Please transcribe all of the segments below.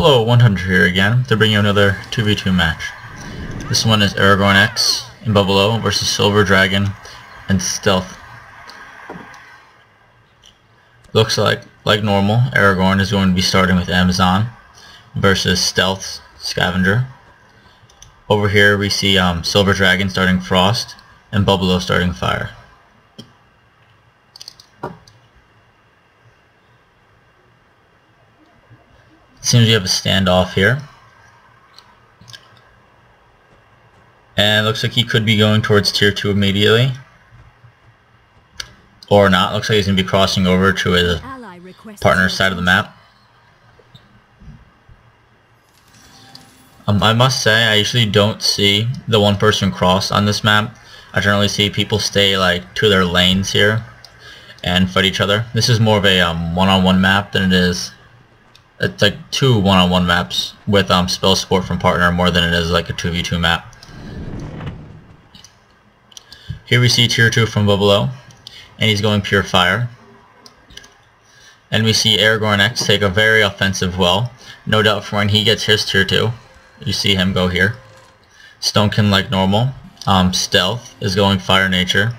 Hello, WindHunter here again to bring you another 2v2 match. This one is Aragorn X and Bubbaloo versus silverdragon and Stealth. Looks like normal, Aragorn is going to be starting with Amazon versus Stealth Scavenger. Over here we see silverdragon starting Frost and Bubbaloo starting Fire. Seems we have a standoff here. And it looks like he could be going towards tier 2 immediately. Or not. Looks like he's going to be crossing over to his partner's side of the map. I must say, I usually don't see the one person cross on this map. I generally see people stay like to their lanes here and fight each other. This is more of a one-on-one map than it is. It's like two one-on-one maps with spell support from partner more than it is like a 2v2 map. Here we see tier 2 from Bubbaloo, and he's going pure fire. And we see Aragorn X take a very offensive well, no doubt from when he gets his tier 2. You see him go here. Stonekin like normal. Stealth is going fire nature,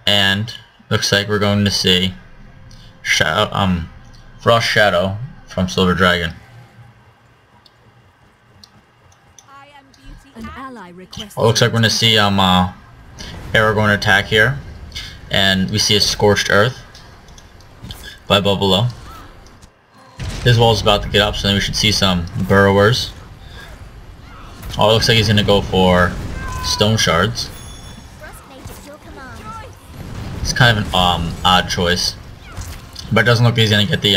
and looks like we're going to see Frost Shadow from silverdragon. Looks like we're going to see Aragorn attack here, and we see a scorched earth by Bubbaloo. His wall is about to get up, so then we should see some burrowers. Oh, it looks like he's going to go for stone shards. It's kind of an odd choice, but it doesn't look like he's going to get the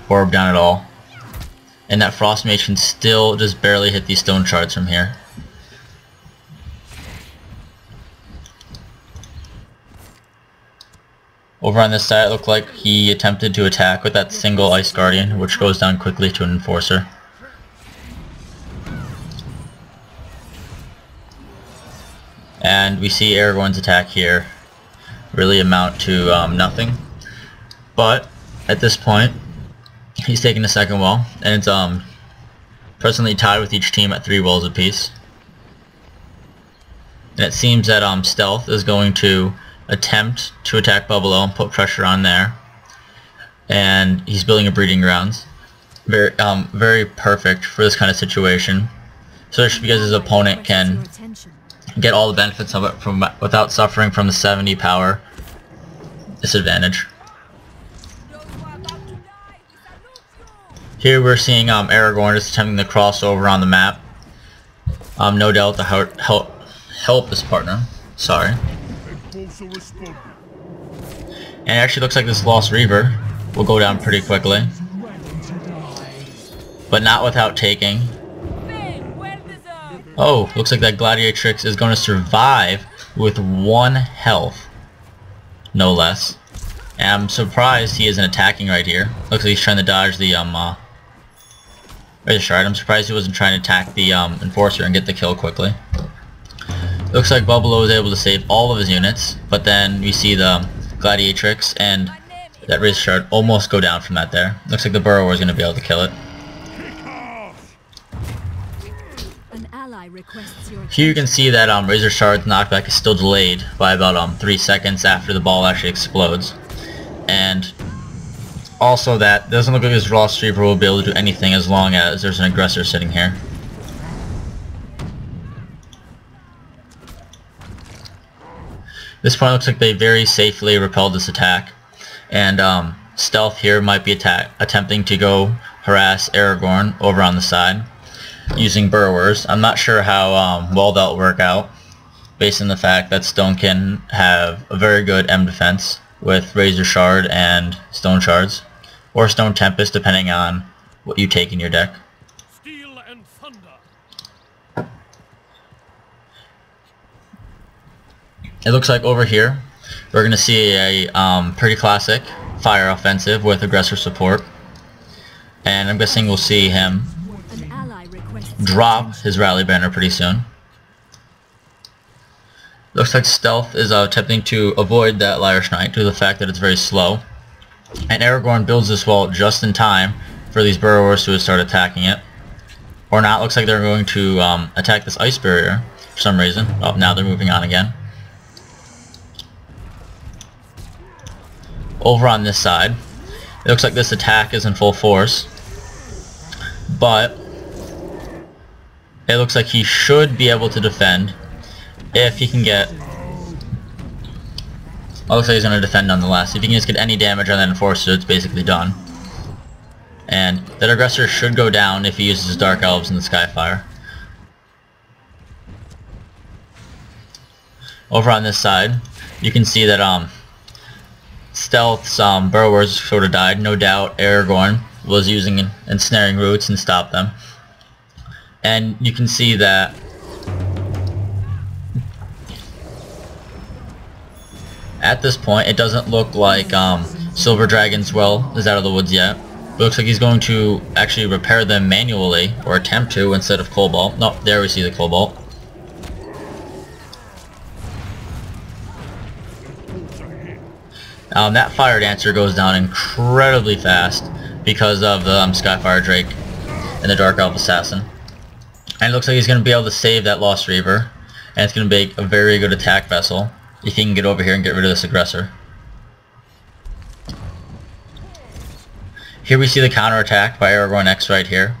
orb down at all. And that frost mage can still just barely hit these stone shards from here. Over on this side, it looked like he attempted to attack with that single ice guardian, which goes down quickly to an enforcer. And we see Aragorn's attack here really amount to nothing. But at this point, he's taking the second wall, and it's presently tied with each team at 3 walls apiece. And it seems that Stealth is going to attempt to attack Bubbaloo and put pressure on there. And he's building a breeding grounds. Very perfect for this kind of situation, especially because his opponent can get all the benefits of it without suffering from the 70 power disadvantage. Here we're seeing Aragorn just attempting to cross over on the map. No doubt to help his partner. Sorry. And it actually looks like this Lost Reaver will go down pretty quickly. But not without taking. Oh, looks like that Gladiatrix is going to survive with 1 health. No less. And I'm surprised he isn't attacking right here. Looks like he's trying to dodge the shard. I'm surprised he wasn't trying to attack the enforcer and get the kill quickly. Looks like Bubbaloo was able to save all of his units, but then we see the Gladiatrix and that Razor Shard almost go down from that there. Looks like the Burrower is going to be able to kill it. Here you can see that Razor Shard's knockback is still delayed by about 3 seconds after the ball actually explodes. And also that doesn't look like this Lost Reaver will be able to do anything as long as there's an aggressor sitting here. This point looks like they very safely repelled this attack, and Stealth here might be attempting to go harass Aragorn over on the side using burrowers. I'm not sure how well that'll work out, based on the fact that Stonekin have a very good M defense with Razor Shard and Stone Shards, or Stone Tempest depending on what you take in your deck. Steel and thunder. It looks like over here we're going to see a pretty classic fire offensive with aggressor support, and I'm guessing we'll see him drop his rally banner pretty soon. Looks like Stealth is attempting to avoid that Lyrish Knight due to the fact that it's very slow, and Aragorn builds this wall just in time for these burrowers to start attacking it. Or not, looks like they're going to attack this ice barrier for some reason. Oh, now they're moving on again. Over on this side, it looks like this attack is in full force, but it looks like he should be able to defend if he can get... Oh, looks like he's going to defend nonetheless. If he can just get any damage on that enforcer, it's basically done. And that aggressor should go down if he uses his Dark Elves in the Skyfire. Over on this side, you can see that Stealth's burrowers sort of died. No doubt Aragorn was using ensnaring roots and stopped them. And you can see that at this point it doesn't look like Silverdragon's well is out of the woods yet. It looks like he's going to actually repair them manually, or attempt to, instead of Cobalt. No, there we see the Cobalt. That Fire Dancer goes down incredibly fast because of the Skyfire Drake and the Dark Elf Assassin. And it looks like he's going to be able to save that Lost Reaver, and it's going to be a very good attack vessel if he can get over here and get rid of this aggressor. Here we see the counterattack by Aragorn X right here.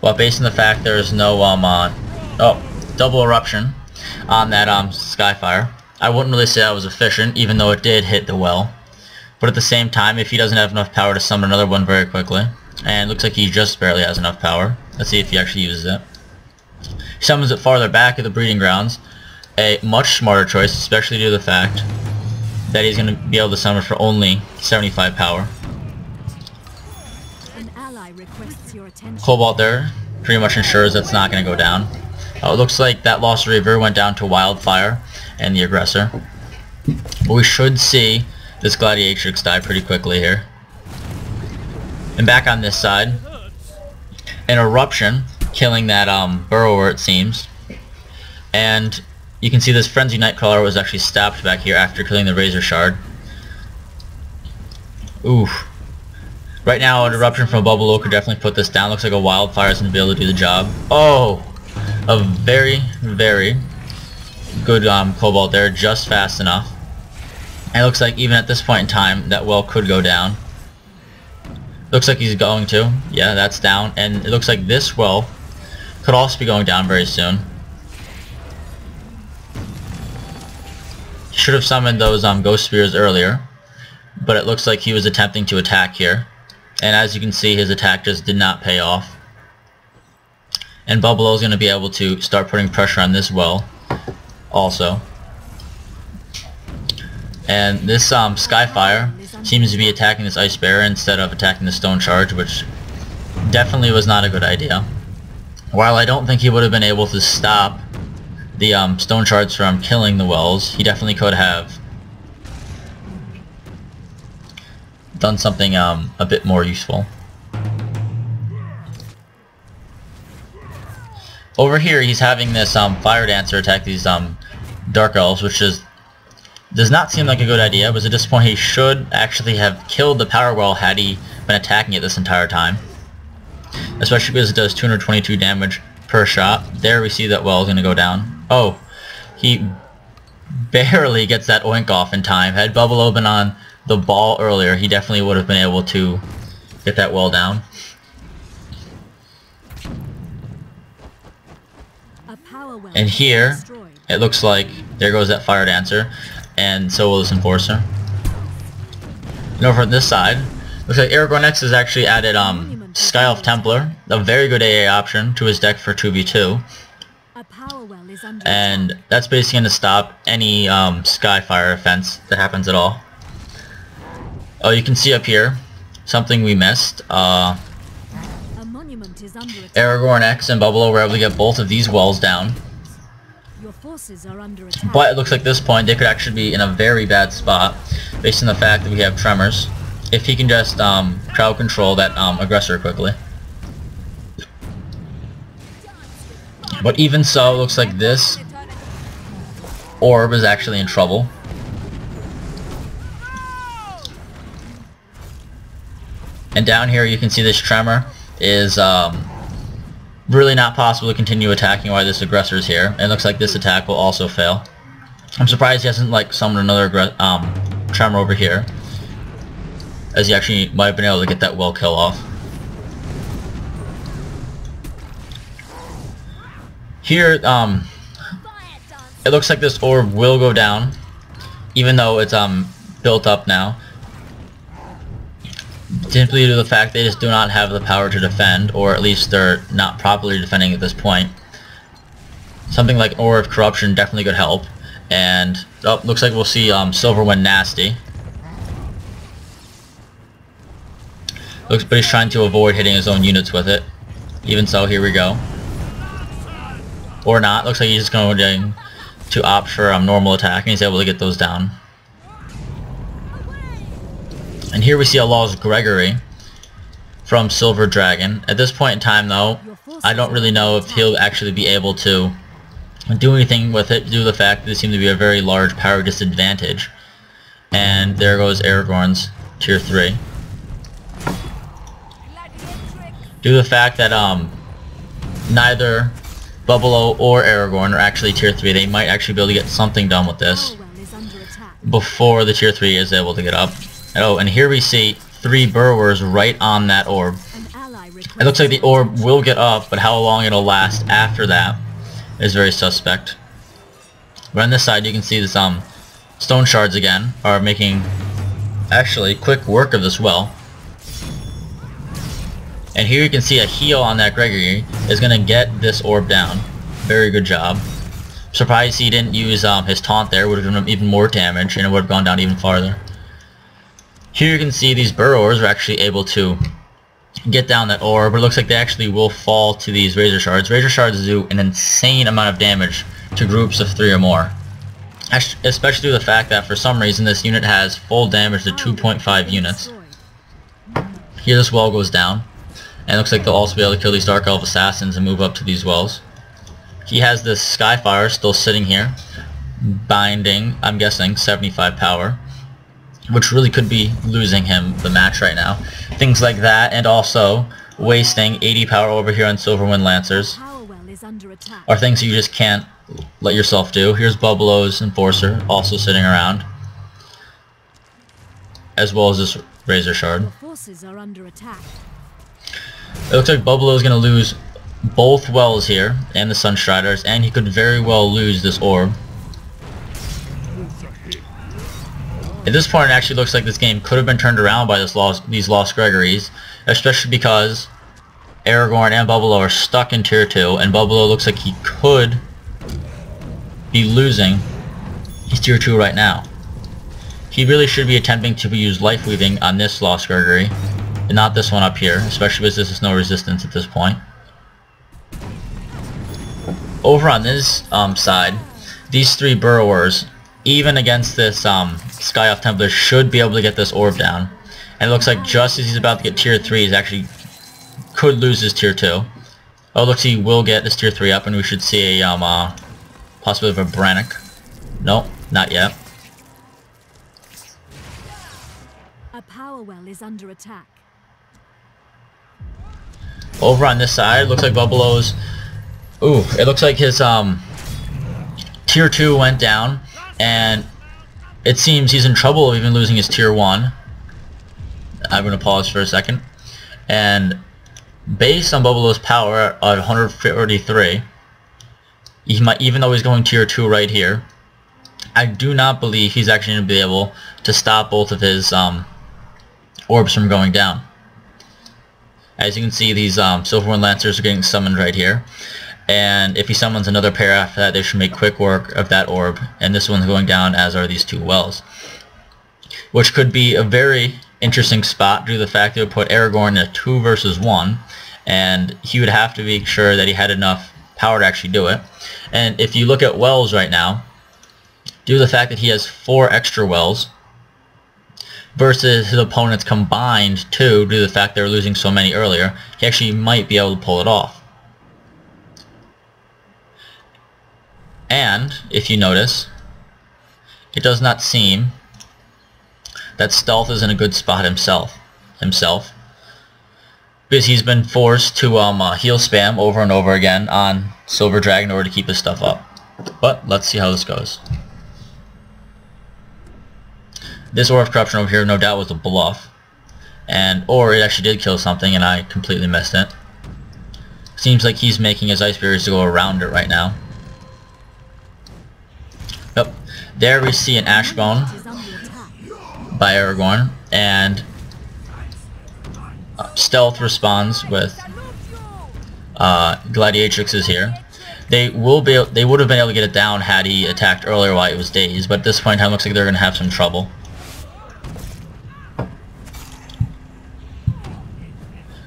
Well, based on the fact there is no double eruption on that Skyfire, I wouldn't really say that was efficient, even though it did hit the well. But at the same time, if he doesn't have enough power to summon another one very quickly, and it looks like he just barely has enough power. Let's see if he actually uses it. He summons it farther back at the breeding grounds. A much smarter choice, especially due to the fact that he's going to be able to summon for only 75 power. Cobalt there pretty much ensures that's not going to go down. It looks like that Lost Reaver went down to Wildfire and the aggressor. But we should see this Gladiatrix die pretty quickly here. And back on this side, an eruption killing that burrower, it seems. And you can see this Frenzy Nightcrawler was actually stabbed back here after killing the Razor Shard. Oof. Right now, an eruption from a Bubbaloo could definitely put this down. Looks like a Wildfire is going to be able to do the job. Oh! A very good Cobalt there, just fast enough. And it looks like even at this point in time, that well could go down. Looks like he's going to. Yeah, that's down. And it looks like this well could also be going down very soon. He should have summoned those Ghost Spears earlier, but it looks like he was attempting to attack here. And as you can see, his attack just did not pay off. And Bubbaloo is going to be able to start putting pressure on this well also. And this Skyfire seems to be attacking this Ice Bearer instead of attacking the Stone Charge, which definitely was not a good idea. While I don't think he would have been able to stop the Stone Charge from killing the wells, he definitely could have done something a bit more useful. Over here, he's having this Fire Dancer attack these Dark Elves, which does not seem like a good idea, but at this point he should actually have killed the Power Well had he been attacking it this entire time. Especially because it does 222 damage per shot. There we see that well is going to go down. Oh, he barely gets that oink off in time. Had Bubbaloo been on the ball earlier, he definitely would have been able to get that well down. And here, it looks like there goes that Fire Dancer, and so will this Enforcer. And over on this side, looks like Aragorn X has actually added Sky Elf Templar, a very good AA option, to his deck for 2v2. And that's basically going to stop any Skyfire offense that happens at all. Oh, you can see up here something we missed. Aragorn X and Bubbaloo were able to get both of these wells down. But it looks like at this point they could actually be in a very bad spot based on the fact that we have Tremors. If he can just crowd control that aggressor quickly. But even so, it looks like this orb is actually in trouble. And down here you can see this tremor is really not possible to continue attacking while this aggressor is here. It looks like this attack will also fail. I'm surprised he hasn't like summoned another tremor over here, as he actually might have been able to get that well kill off. Here, it looks like this orb will go down, even though it's built up now, simply due to the fact they just do not have the power to defend, or at least they're not properly defending at this point. Something like Orb of Corruption definitely could help. And looks like we'll see Silverwind Nasty. But he's trying to avoid hitting his own units with it. Even so, here we go. Or not. Looks like he's just going to opt for normal attack, and he's able to get those down. And here we see a Lost Gregory from Silverdragon. At this point in time, though, I don't really know if he'll actually be able to do anything with it due to the fact that there seems to be a very large power disadvantage. And there goes Aragorn's tier 3. Due to the fact that neither Bubbaloo or Aragorn are actually tier 3, they might actually be able to get something done with this before the tier 3 is able to get up. Oh, and here we see 3 burrowers right on that orb. It looks like the orb will get up, but how long it'll last after that is very suspect. But on this side you can see this stone shards again are making actually quick work of this well. And here you can see a heal on that Gregory is going to get this orb down. Very good job. Surprised he didn't use his taunt there, would have done even more damage and it would have gone down even farther. Here you can see these burrowers are actually able to get down that orb, but it looks like they actually will fall to these razor shards. Razor shards do an insane amount of damage to groups of 3 or more. Especially due to the fact that for some reason this unit has full damage to 2.5 units. Here this well goes down, and it looks like they'll also be able to kill these Dark Elf Assassins and move up to these wells. He has this Skyfire still sitting here, binding, I'm guessing, 75 power, which really could be losing him the match right now. Things like that, and also wasting 80 power over here on Silverwind Lancers are things you just can't let yourself do. Here's Bubbaloo's Enforcer also sitting around, as well as this Razor Shard. It looks like Bubbaloo is going to lose both wells here and the Sunstriders, and he could very well lose this orb. At this point it actually looks like this game could have been turned around by these Lost Gregories, especially because Aragorn and Bubbaloo are stuck in tier 2, and Bubbaloo looks like he could be losing his tier 2 right now. He really should be attempting to use Life Weaving on this Lost Gregory, and not this one up here, especially because this is no resistance at this point. Over on this side, these 3 burrowers, even against this Sky Elf Templar, should be able to get this orb down. And it looks like just as he's about to get tier 3, he's actually could lose his tier 2. Oh, looks he will get his tier 3 up, and we should see a possibility of a Brannock. Nope, not yet. A power well is under attack. Over on this side, looks like Bubbaloo's... Ooh, it looks like his tier 2 went down, and it seems he's in trouble of even losing his tier 1. I'm going to pause for a second. And based on Bubbaloo's power at 143, he might, even though he's going tier 2 right here, I do not believe he's actually going to be able to stop both of his orbs from going down. As you can see, these Silverwind Lancers are getting summoned right here. And if he summons another pair after that, they should make quick work of that orb. And this one's going down, as are these 2 wells. Which could be a very interesting spot due to the fact that it would put Aragorn in a 2 versus 1. And he would have to make sure that he had enough power to actually do it. And if you look at wells right now, due to the fact that he has 4 extra wells, versus his opponents combined 2, due to the fact they were losing so many earlier, he actually might be able to pull it off. And, if you notice, it does not seem that Stealth is in a good spot himself. because he's been forced to heal spam over and over again on Silver Dragon in order to keep his stuff up. But let's see how this goes. This Orb of Corruption over here no doubt was a bluff, or it actually did kill something and I completely missed it. Seems like he's making his Ice Barriers to go around it right now. Yep. There we see an Ashbone by Aragorn, and Stealth responds with Gladiatrixes here. They would have been able to get it down had he attacked earlier while it was dazed, but at this point in time it looks like they're going to have some trouble.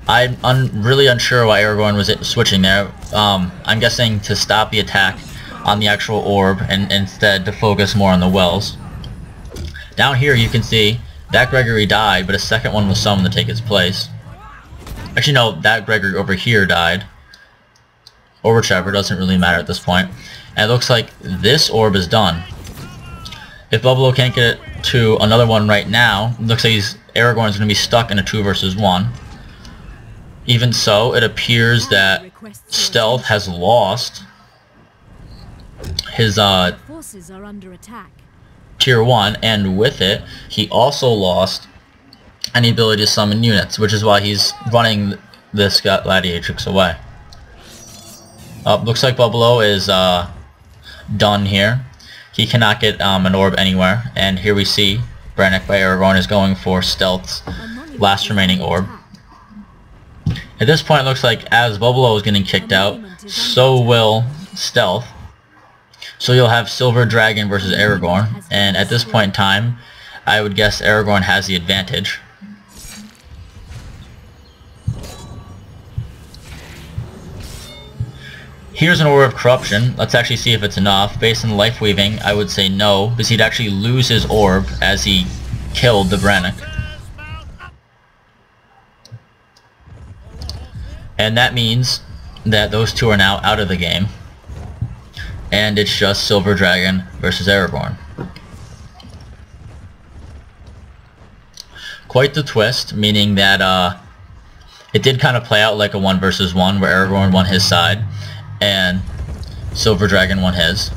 I'm really unsure why Aragorn was switching there. I'm guessing to stop the attack on the actual orb and instead to focus more on the wells. Down here you can see that Gregory died, but a second one was summoned to take its place. Actually no, that Gregory over here died. Or whichever, doesn't really matter at this point. And it looks like this orb is done. If Bubbaloo can't get it to another one right now, it looks like Aragorn's going to be stuck in a 2 versus 1. Even so, it appears that Stealth has lost his Forces are under attack. tier 1, and with it, he also lost any ability to summon units, which is why he's running this Gladiatrix away. Looks like Bubbaloo is done here. He cannot get an orb anywhere, and here we see Brannick by Aragorn is going for Stealth's last remaining orb. At this point it looks like as Bubbaloo is getting kicked out, so will Stealth. So you'll have Silver Dragon versus Aragorn, and at this point in time, I would guess Aragorn has the advantage. Here's an Orb of Corruption. Let's actually see if it's enough. Based on Life Weaving, I would say no, because he'd actually lose his orb as he killed the Brannick. And that means that those two are now out of the game. And it's just Silver Dragon versus Aragorn. Quite the twist, meaning that it did kind of play out like a 1 versus 1, where Aragorn won his side and Silver Dragon won his.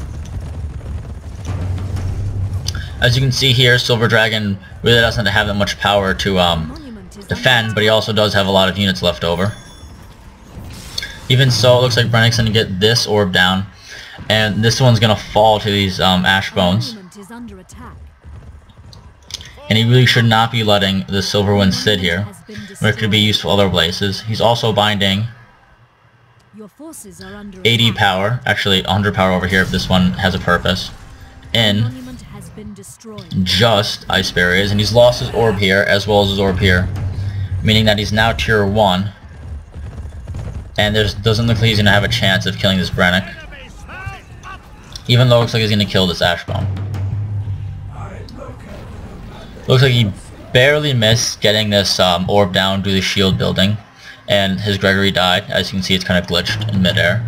As you can see here, Silver Dragon really doesn't have that much power to defend, but he also does have a lot of units left over. Even so, it looks like Brannick's going to get this orb down, and this one's going to fall to these ash bones. And he really should not be letting the Silverwind sit here, where it could be used for other places. He's also binding 80 power, actually 100 power over here if this one has a purpose, in just Ice Barriers, and he's lost his orb here as well as his orb here, meaning that he's now tier 1, and doesn't look like he's going to have a chance of killing this Brannick, even though it looks like he's going to kill this Ashbone. Looks like he barely missed getting this orb down due to the shield building, and his Gregory died. As you can see, it's kind of glitched in midair.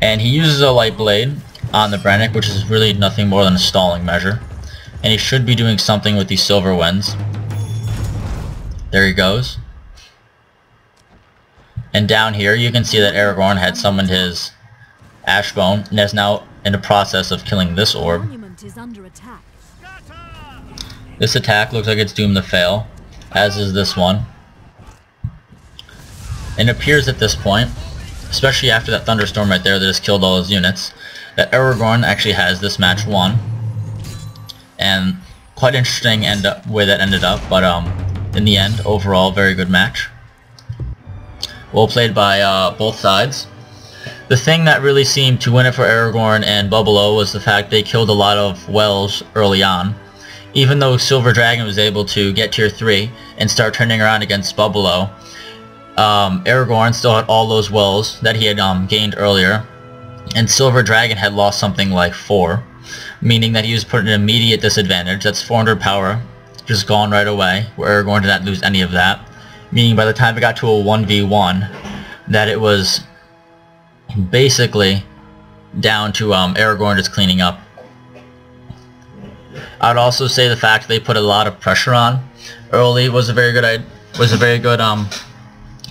And he uses a Light Blade on the Brannick, which is really nothing more than a stalling measure. And he should be doing something with these Silver Winds. There he goes. And down here, you can see that Aragorn had summoned his Ashbone, and is now in the process of killing this orb. This attack looks like it's doomed to fail, as is this one. And it appears at this point, especially after that thunderstorm right there that has killed all his units, that Aragorn actually has this match won. And quite interesting way that ended up, but in the end, overall, very good match. Well played by both sides. The thing that really seemed to win it for Aragorn and Bubbaloo was the fact they killed a lot of wells early on. Even though Silver Dragon was able to get tier 3 and start turning around against Bubbaloo, Aragorn still had all those wells that he had gained earlier, and Silver Dragon had lost something like 4, meaning that he was put in an immediate disadvantage. That's 400 power, just gone right away, where Aragorn did not lose any of that, meaning by the time it got to a 1v1, that it was basically down to Aragorn just cleaning up. I'd also say the fact they put a lot of pressure on early was a very good was a very good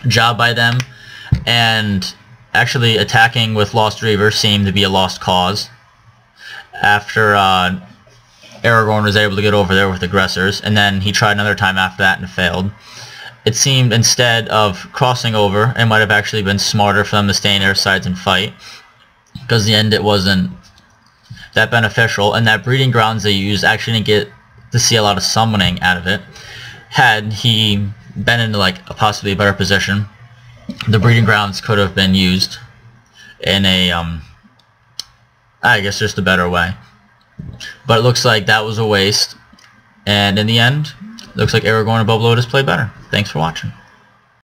job by them, and actually attacking with Lost Reaver seemed to be a lost cause after Aragorn was able to get over there with aggressors, and then he tried another time after that and failed. It seemed instead of crossing over, it might have actually been smarter for them to stay in their sides and fight, because in the end it wasn't that beneficial, and that breeding grounds they used actually didn't get to see a lot of summoning out of it. Had he been in like a possibly better position, the breeding grounds could have been used in a I guess just a better way. But it looks like that was a waste, and in the end, it looks like Aragorn and Bubbaloo just played better. Thanks for watching.